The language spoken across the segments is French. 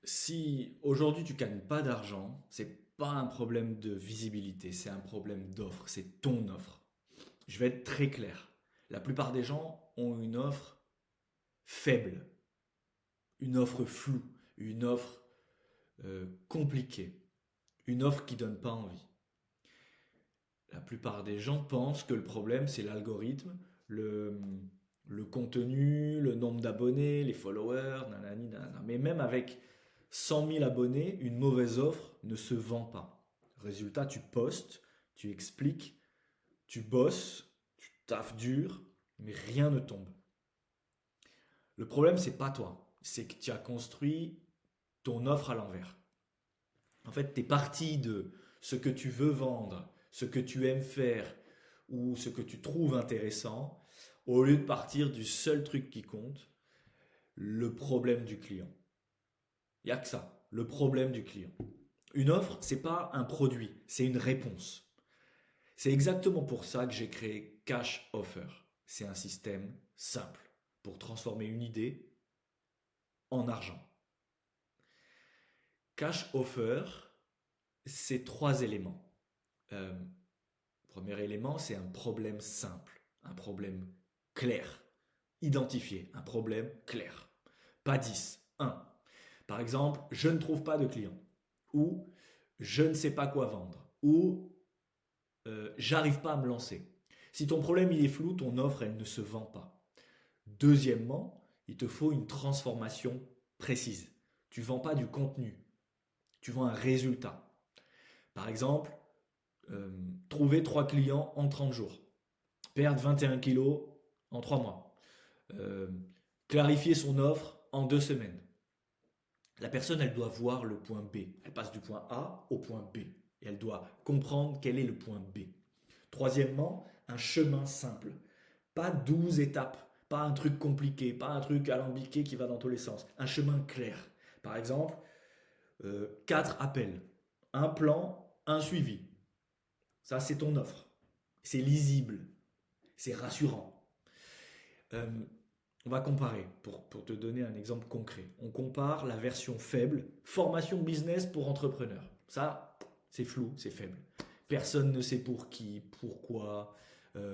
Si aujourd'hui tu gagnes pas d'argent, c'est pas un problème de visibilité, c'est un problème d'offre, c'est ton offre. Je vais être très clair. La plupart des gens ont une offre faible, une offre floue, une offre compliquée, une offre qui donne pas envie. La plupart des gens pensent que le problème c'est l'algorithme, le, le contenu, le nombre d'abonnés, les followers, nanani, nanana. Mais même avec 100 000 abonnés, une mauvaise offre ne se vend pas. Résultat, tu postes, tu expliques, tu bosses, tu taffes dur, mais rien ne tombe. Le problème, c'est pas toi. C'est que tu as construit ton offre à l'envers. En fait, tu es parti de ce que tu veux vendre, ce que tu aimes faire ou ce que tu trouves intéressant, au lieu de partir du seul truc qui compte, le problème du client. Il n'y a que ça, le problème du client. Une offre, c'est pas un produit, c'est une réponse. C'est exactement pour ça que j'ai créé Cash Offer. C'est un système simple pour transformer une idée en argent. Cash Offer, c'est trois éléments. Euh, Premier élément, c'est un problème simple, un problème clair, identifié, un problème clair. Pas 10, un. Par exemple, je ne trouve pas de clients, ou je ne sais pas quoi vendre, ou j'arrive pas à me lancer. Si ton problème il est flou, ton offre elle ne se vend pas. Deuxièmement, il te faut une transformation précise. Tu vends pas du contenu, tu vends un résultat. Par exemple, trouver 3 clients en 30 jours, perdre 21 kilos en 3 mois, euh, clarifier son offre en 2 semaines. La personne, elle doit voir le point B. Elle passe du point A au point B. Et elle doit comprendre quel est le point B. Troisièmement, un chemin simple. Pas 12 étapes, pas un truc compliqué, pas un truc alambiqué qui va dans tous les sens. Un chemin clair. Par exemple, 4 appels, un plan, un suivi. Ça, c'est ton offre. C'est lisible, c'est rassurant. Euh, on va comparer, pour te donner un exemple concret. On compare la version faible, formation business pour entrepreneurs. Ça, c'est flou, c'est faible. Personne ne sait pour qui, pourquoi,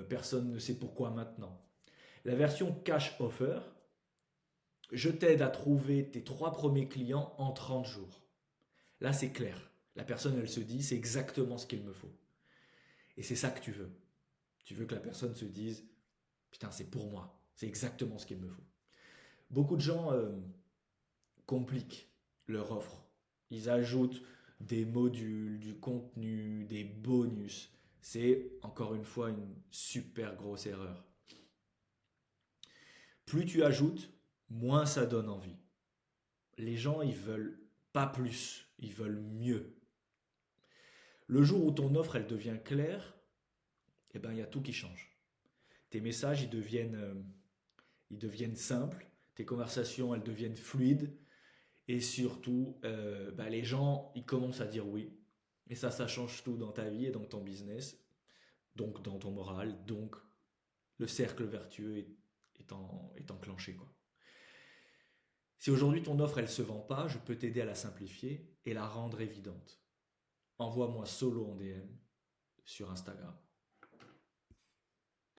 personne ne sait pourquoi maintenant. La version cash offer, je t'aide à trouver tes 3 premiers clients en 30 jours. Là, c'est clair. La personne, elle se dit, c'est exactement ce qu'il me faut. Et c'est ça que tu veux. Tu veux que la personne se dise, putain, c'est pour moi. C'est exactement ce qu'il me faut. Beaucoup de gens compliquent leur offre. Ils ajoutent des modules, du contenu, des bonus. C'est encore une fois une super grosse erreur. Plus tu ajoutes, moins ça donne envie. Les gens, ils veulent pas plus, ils veulent mieux. Le jour où ton offre, elle devient claire, eh ben, il y a tout qui change. Tes messages, ils deviennent simples. Tes conversations, elles deviennent fluides. Et surtout, bah, les gens, ils commencent à dire oui. Et ça change tout dans ta vie et dans ton business, donc dans ton moral, donc le cercle vertueux est enclenché, quoi. Si aujourd'hui ton offre, elle se vend pas, je peux t'aider à la simplifier et la rendre évidente. Envoie-moi solo en DM sur Instagram.